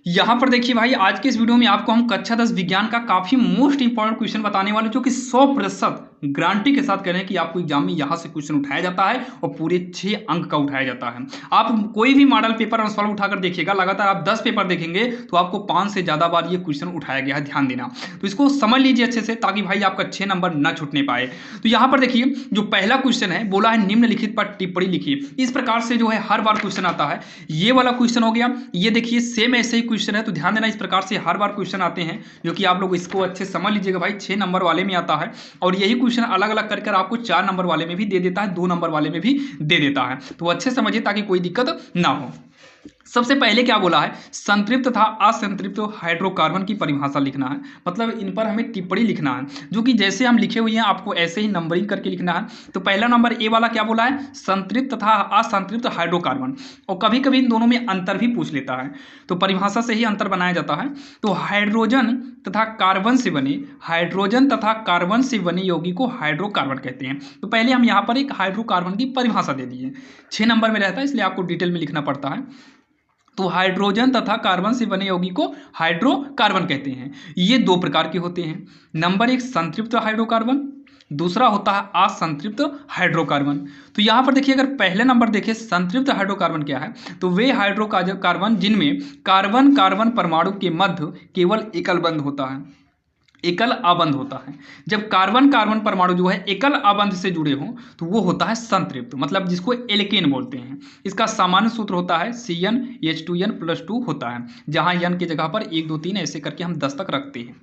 यहाँ पर देखिए भाई, आज के इस वीडियो में आपको हम कक्षा 10 विज्ञान का काफी मोस्ट इंपॉर्टेंट क्वेश्चन बताने वाले, जो कि 100% गारंटी के साथ कह रहे हैं कि आपको एग्जाम में यहाँ से क्वेश्चन उठाया जाता है और पूरे 6 अंक का उठाया जाता है। आप कोई भी मॉडल पेपर और सवाल उठाकर देखिएगा, लगातार आप 10 पेपर देखेंगे तो आपको 5 से ज्यादा बार ये क्वेश्चन उठाया गया है। ध्यान देना, तो इसको समझ लीजिए अच्छे से, ताकि भाई आपका 6 नंबर न छूटने पाए। तो यहाँ पर देखिए, जो पहला क्वेश्चन है, बोला है निम्नलिखित पर टिप्पणी लिखिए। इस प्रकार से जो है हर बार क्वेश्चन आता है। ये वाला क्वेश्चन हो गया, ये देखिए सेम ऐसे ही क्वेश्चन है, तो ध्यान देना, इस प्रकार से हर बार क्वेश्चन आते हैं, जो कि आप लोग इसको अच्छे समझ लीजिएगा भाई। 6 नंबर वाले में आता है और यही क्वेश्चन अलग अलग करके आपको 4 नंबर वाले में भी दे देता है, 2 नंबर वाले में भी दे देता है। तो अच्छे समझिए ताकि कोई दिक्कत ना हो। सबसे पहले क्या बोला है, संतृप्त तथा असंतृप्त हाइड्रोकार्बन की परिभाषा लिखना है। मतलब इन पर हमें टिप्पणी लिखना है, जो कि जैसे हम लिखे हुए हैं आपको ऐसे ही नंबरिंग करके लिखना है। तो पहला नंबर ए वाला क्या बोला है, संतृप्त तथा असंतृप्त हाइड्रोकार्बन, और कभी कभी इन दोनों में अंतर भी पूछ लेता है, तो परिभाषा से ही अंतर बनाया जाता है। तो हाइड्रोजन तथा कार्बन से बने, हाइड्रोजन तथा कार्बन से बने यौगिक को हाइड्रोकार्बन कहते हैं। तो पहले हम यहाँ पर एक हाइड्रोकार्बन की परिभाषा दे दिए। 6 नंबर में रहता है, इसलिए आपको डिटेल में लिखना पड़ता है। तो हाइड्रोजन तथा कार्बन से बने यौगिक को हाइड्रोकार्बन कहते हैं। ये 2 प्रकार के होते हैं। नंबर 1 संतृप्त हाइड्रोकार्बन, दूसरा होता है असंतृप्त हाइड्रोकार्बन। तो यहाँ पर देखिए, अगर पहले नंबर देखें संतृप्त हाइड्रोकार्बन क्या है, तो वे हाइड्रोकार्बन जिनमें कार्बन कार्बन परमाणु के मध्य केवल एकल बंध होता है, एकल आबंध होता है। जब कार्बन कार्बन परमाणु जो है एकल आबंध से जुड़े हों तो वो होता है संतृप्त, मतलब जिसको एल्केन बोलते हैं। इसका सामान्य सूत्र होता है CnH2n+2 होता है, जहां n की जगह पर 1 2 3 ऐसे करके हम 10 तक रखते हैं।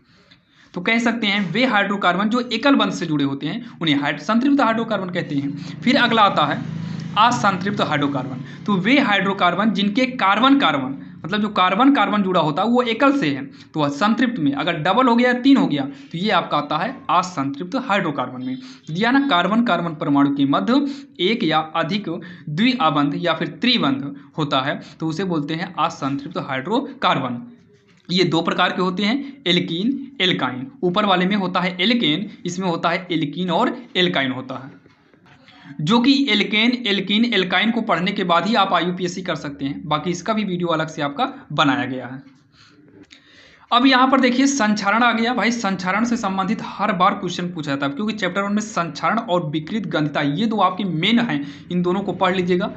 तो कह सकते हैं वे हाइड्रोकार्बन जो एकल बंध से जुड़े होते हैं उन्हें संतृप्त हाइड्रोकार्बन कहते हैं। फिर अगला आता है असंतृप्त हाइड्रोकार्बन। तो वे हाइड्रोकार्बन जिनके कार्बन कार्बन, मतलब जो कार्बन कार्बन जुड़ा होता है वो एकल से है, तो संतृप्त में। अगर डबल हो गया, 3 हो गया, तो ये आपका आता है असंतृप्त हाइड्रोकार्बन में। दिया ना, कार्बन कार्बन परमाणु के मध्य एक या अधिक द्विआबंध या फिर त्रिबंध होता है, तो उसे बोलते हैं असंतृप्त हाइड्रोकार्बन। ये 2 प्रकार के होते हैं, एल्कीन एल्काइन। ऊपर वाले में होता है एल्केन, इसमें होता है एल्कीन और एल्काइन होता है, जो कि एल्केन एल्कीन एल्काइन को पढ़ने के बाद ही आप IUPAC कर सकते हैं। बाकी इसका भी वीडियो अलग से आपका बनाया गया है। अब यहाँ पर देखिए संक्षारण आ गया। भाई संक्षारण से संबंधित हर बार क्वेश्चन पूछा जाता है, क्योंकि चैप्टर 1 में संक्षारण और विकृत गंधिता ये 2 आपके मेन हैं, इन दोनों को पढ़ लीजिएगा।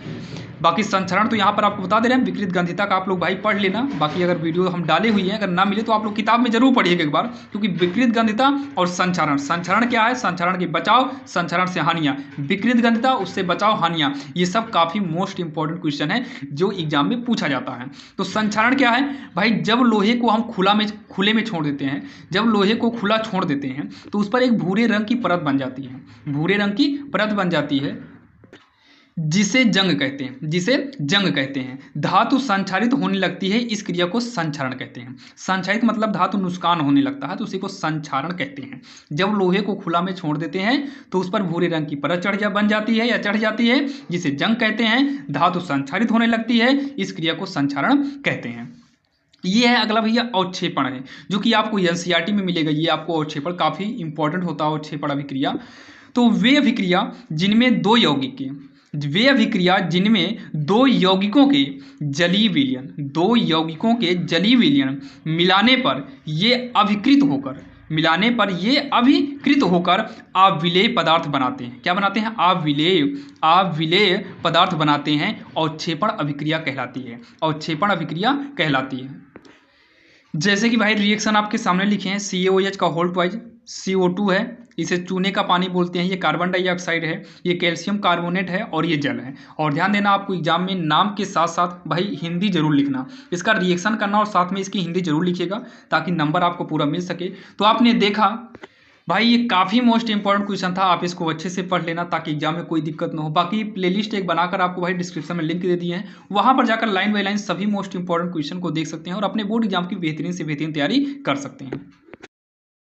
बाकी संक्षारण तो यहाँ पर आपको बता दे रहे हैं, विकृत गंधिता का आप लोग भाई पढ़ लेना। बाकी अगर वीडियो हम डाले हुई हैं, अगर ना मिले तो आप लोग किताब में जरूर पढ़िएगा एक बार, क्योंकि विकृत गंधिता और संक्षारण, संक्षारण क्या है, संक्षारण के बचाव, संक्षारण से हानियाँ, विकृत गंधिता उससे बचाव हानियाँ, ये सब काफ़ी मोस्ट इंपॉर्टेंट क्वेश्चन है जो एग्जाम में पूछा जाता है। तो संक्षारण क्या है भाई, जब लोहे को हम खुले में छोड़ देते हैं, जब लोहे को खुला छोड़ देते हैं तो उस पर एक भूरे रंग की परत बन जाती है, भूरे रंग की परत बन जाती है, जिसे जंग कहते हैं, जिसे जंग कहते हैं। धातु संक्षारित होने लगती है, इस क्रिया को संक्षारण कहते हैं। संक्षारित मतलब धातु नुकसान होने लगता है, तो उसी को संक्षारण कहते हैं। जब लोहे को खुला में छोड़ देते हैं तो उस पर भूरे रंग की परत बन जाती है या चढ़ जाती है, जिसे जंग कहते हैं। धातु संक्षारित होने लगती है, इस क्रिया को संक्षारण कहते हैं। ये है अगला भैया अवक्षेपण है, जो कि आपको NCERT में मिलेगा। ये आपको अवक्षेपण काफ़ी इंपॉर्टेंट होता है, अवक्षेपण अभिक्रिया। तो वे अभिक्रिया जिनमें 2 यौगिक के, वे अभिक्रिया जिनमें 2 यौगिकों के जलीय विलयन, 2 यौगिकों के जलीय विलयन मिलाने पर ये अभिकृत होकर, मिलाने पर ये अभिकृत होकर अविलेय पदार्थ बनाते हैं। क्या बनाते हैं, अविलेय पदार्थ बनाते हैं। अवक्षेपण अभिक्रिया कहलाती है, अवक्षेपण अभिक्रिया कहलाती है। जैसे कि भाई रिएक्शन आपके सामने लिखे हैं, CaOH का होल ट्वाइज CO2 है, इसे चूने का पानी बोलते हैं, ये कार्बन डाइऑक्साइड है, ये कैल्शियम कार्बोनेट है और ये जल है। और ध्यान देना, आपको एग्जाम में नाम के साथ साथ भाई हिंदी जरूर लिखना, इसका रिएक्शन करना और साथ में इसकी हिंदी जरूर लिखिएगा, ताकि नंबर आपको पूरा मिल सके। तो आपने देखा भाई, ये काफ़ी मोस्ट इंपॉर्टेंट क्वेश्चन था, आप इसको अच्छे से पढ़ लेना ताकि एग्जाम में कोई दिक्कत ना हो। बाकी प्लेलिस्ट एक बनाकर आपको भाई डिस्क्रिप्शन में लिंक दे दिए हैं, वहां पर जाकर लाइन बाय लाइन सभी मोस्ट इंपॉर्टेंट क्वेश्चन को देख सकते हैं और अपने बोर्ड एग्जाम की बेहतरीन से बेहतरीन तैयारी कर सकते हैं।